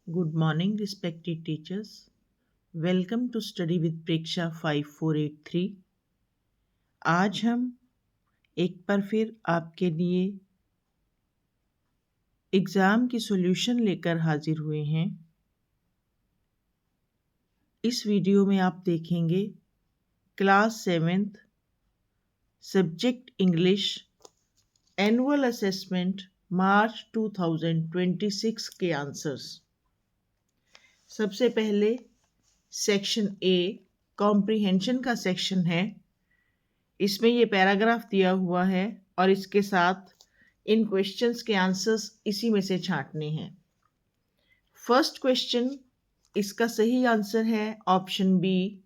Good morning, respected teachers. Welcome to Study with Preksha 5483. आज हम एक बार फिर आपके लिए एग्ज़ाम की सॉल्यूशन लेकर हाजिर हुए हैं। इस वीडियो में आप देखेंगे class 7th subject English annual assessment March 2026 के आंसर्स। सबसे पहले सेक्शन ए कॉम्प्रिहेंशन का सेक्शन है। इसमें ये पैराग्राफ दिया हुआ है और इसके साथ इन क्वेश्चंस के आंसर्स इसी में से छांटने हैं। फर्स्ट क्वेश्चन, इसका सही आंसर है ऑप्शन बी।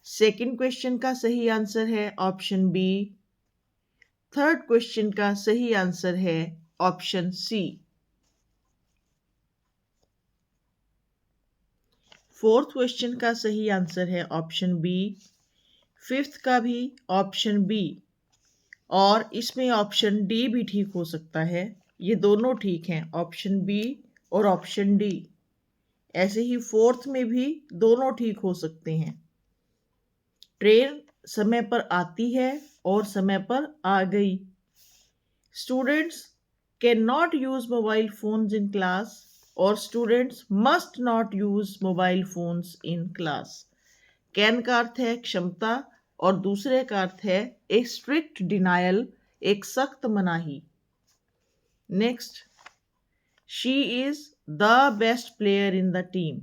सेकंड क्वेश्चन का सही आंसर है ऑप्शन बी। थर्ड क्वेश्चन का सही आंसर है ऑप्शन सी। फोर्थ क्वेश्चन का सही आंसर है ऑप्शन बी। फिफ्थ का भी ऑप्शन बी और इसमें ऑप्शन डी भी ठीक हो सकता है। ये दोनों ठीक हैं, ऑप्शन बी और ऑप्शन डी। ऐसे ही फोर्थ में भी दोनों ठीक हो सकते हैं। ट्रेन समय पर आती है और समय पर आ गई। Students can not use mobile phones in class और students must not use mobile phones in class. Can का अर्थ है क्षमता और दूसरे का अर्थ है एक स्ट्रिक्ट डिनायल, एक सख्त मनाही। Next, she is the best player in the team.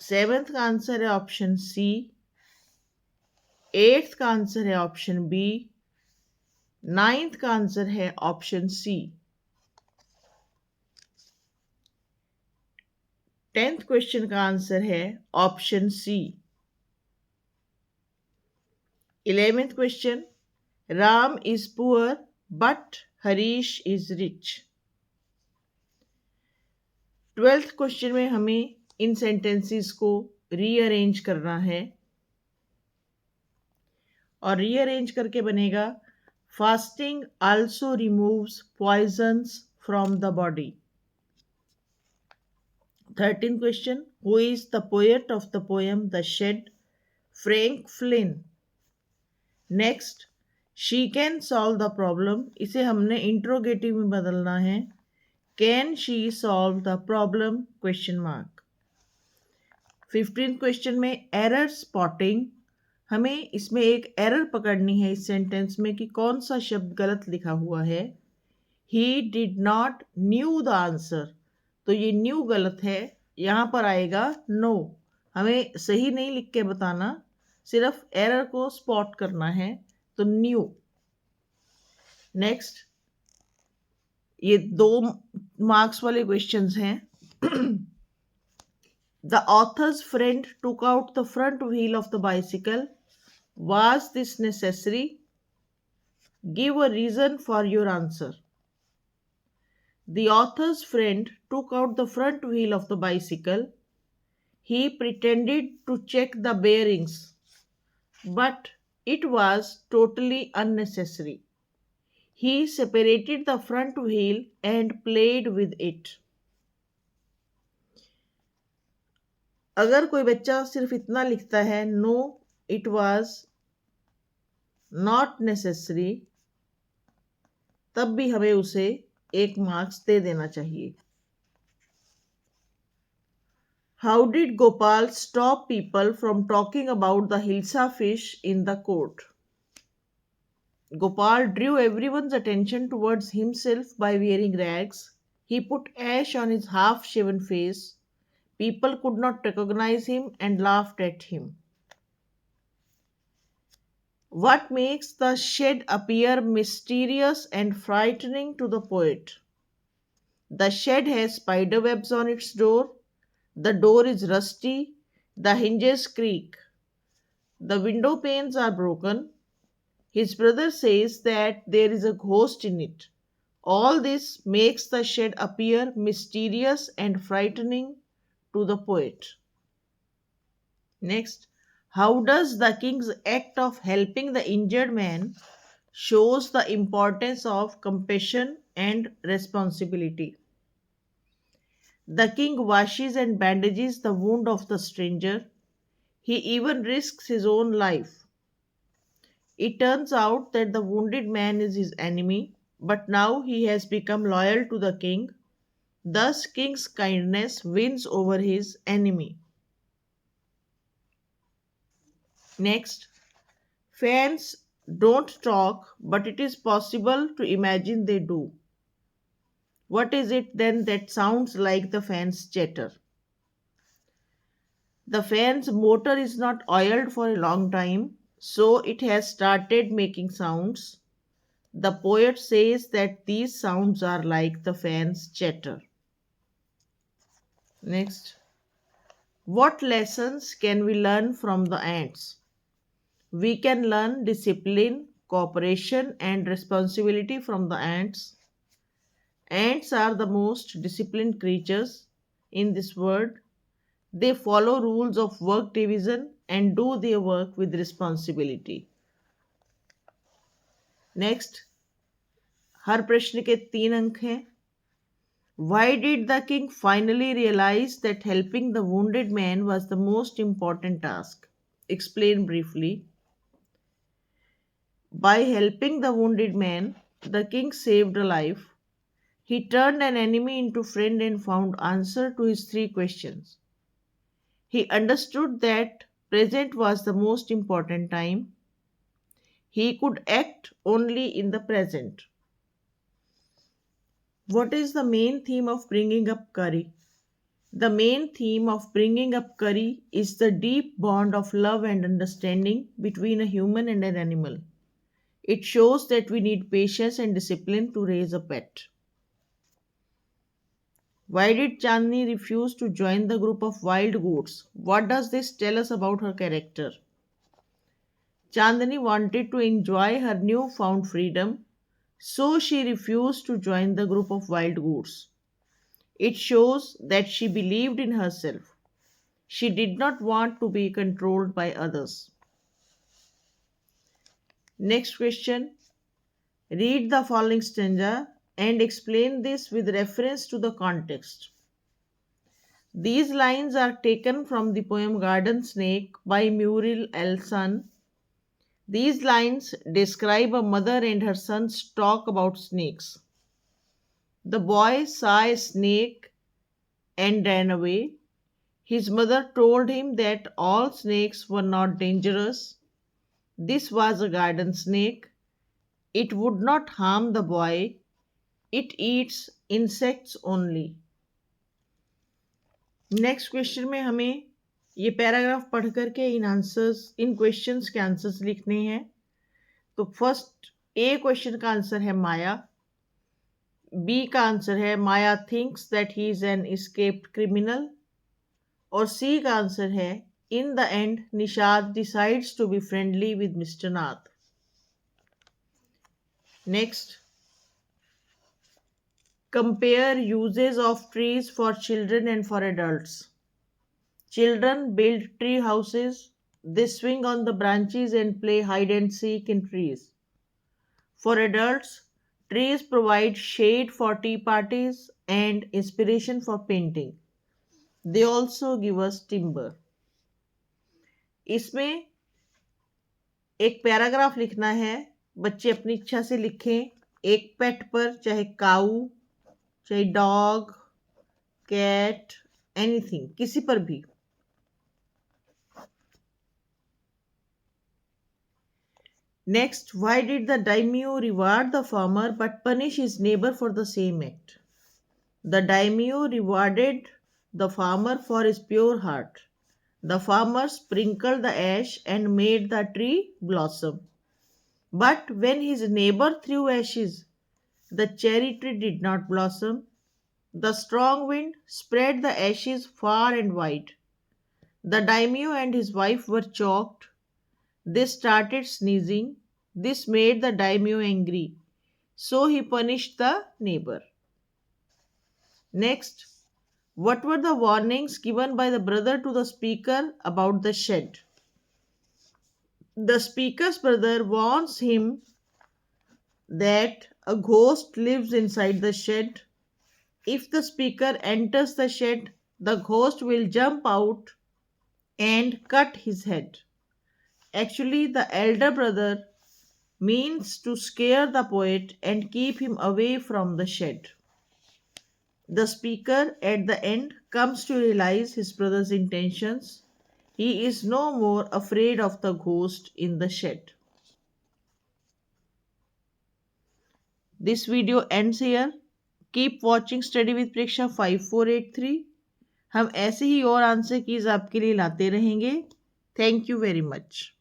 Seventh का आंसर है ऑप्शन सी। एट्थ का आंसर है ऑप्शन बी। नाइन्थ का आंसर है ऑप्शन सी। 10th क्वेश्चन का आंसर है option C. 11th question, Ram is poor but Harish is rich. 12th question में हमें इन सेंटेंसेस को रीअरेंज करना है और रीअरेंज करके बनेगा fasting also removes poisons from the body. 13th question, who is the poet of the poem the shade? Frank Flynn. Next, she can solve the problem, इसे हमने इंट्रोगेटिव में बदलना है। Can she solve the problem question mark. 15th question में error spotting, हमें इसमें एक error पकड़नी है इस सेंटेंस में कि कौन सा शब्द गलत लिखा हुआ है। He did not new the answer, तो ये न्यू गलत है, यहाँ पर आएगा नो। हमें सही नहीं लिख के बताना, सिर्फ एरर को स्पॉट करना है, तो न्यू। नेक्स्ट, ये 2 मार्क्स वाले क्वेश्चंस हैं। The author's friend took out the front wheel of the bicycle. Was this necessary? Give a reason for your answer. The author's friend took out the front wheel of the bicycle. He pretended to check the bearings, but it was totally unnecessary. He separated the front wheel and played with it. अगर कोई बच्चा सिर्फ इतना लिखता है no it was not necessary, तब भी हमें उसे 1 मार्क्स दे देना चाहिए। How did Gopal stop people from talking about the hilsa fish in the court? Gopal drew everyone's attention towards himself by wearing rags. He put ash on his half-shaven face. People could not recognize him and laughed at him. What makes the shed appear mysterious and frightening to the poet? The shed has spider webs on its door. The door is rusty. The hinges creak. The window panes are broken. His brother says that there is a ghost in it. All this makes the shed appear mysterious and frightening to the poet. Next, how does the king's act of helping the injured man shows the importance of compassion and responsibility? The king washes and bandages the wound of the stranger. He even risks his own life. It turns out that the wounded man is his enemy, but now he has become loyal to the king. Thus, king's kindness wins over his enemy. Next, fans don't talk, but it is possible to imagine they do. What is it then that sounds like the fan's chatter? The fan's motor is not oiled for a long time, so it has started making sounds. The poet says that these sounds are like the fan's chatter. Next, what lessons can we learn from the ants? We can learn discipline, cooperation, and responsibility from the ants. Ants are the most disciplined creatures in this world. They follow rules of work division and do their work with responsibility. Next, हर प्रश्न के 3 अंक हैं. Why did the king finally realize that helping the wounded man was the most important task? Explain briefly. By helping the wounded man, the king saved a life. He turned an enemy into friend and found answer to his 3 questions. He understood that present was the most important time. He could act only in the present. What is the main theme of bringing up curry? The main theme of bringing up curry is the deep bond of love and understanding between a human and an animal. It shows that we need patience and discipline to raise a pet. Why did Chandni refuse to join the group of wild goats? What does this tell us about her character? Chandni wanted to enjoy her new-found freedom, so she refused to join the group of wild goats. It shows that she believed in herself. She did not want to be controlled by others. Next question. Read the following stanza and explain this with reference to the context. These lines are taken from the poem Garden Snake by Muriel L. Sun. These lines describe a mother and her son's talk about snakes. The boy saw a snake and ran away. His mother told him that all snakes were not dangerous. This was a garden snake. It would not harm the boy. It eats insects only. Next question में हमें ये paragraph पढ़ करके इन questions के answers लिखने हैं. तो first A question का आंसर है माया. बी का आंसर है Maya thinks that he is an escaped criminal. और सी का आंसर है in the end Nishad decides to be friendly with mister Nath. Next, compare uses of trees for children and for adults. Children build tree houses. They swing on the branches and play hide and seek in trees. For adults, trees provide shade for tea parties and inspiration for painting. They also give us timber. इसमें एक paragraph लिखना है. बच्चे अपनी इच्छा से लिखें. एक पेट पर, चाहे काऊ, चाहे डॉग, कैट, एनीथिंग, किसी पर भी. Next, why did the daimyo reward the farmer but punish his neighbor for the same act? The daimyo rewarded the farmer for his pure heart. The farmer sprinkled the ash and made the tree blossom. But when his neighbor threw ashes, the cherry tree did not blossom. The strong wind spread the ashes far and wide. The daimyo and his wife were choked. They started sneezing. This made the daimyo angry. So he punished the neighbor. Next, what were the warnings given by the brother to the speaker about the shed? The speaker's brother warns him that a ghost lives inside the shed. If the speaker enters the shed, the ghost will jump out and cut his head. Actually, the elder brother means to scare the poet and keep him away from the shed. The speaker at the end comes to realize his brother's intentions. He is no more afraid of the ghost in the shed. This video ends here. Keep watching Study with Preksha 5483. हम ऐसे ही और answer keys आपके लिए लाते रहेंगे. Thank you very much.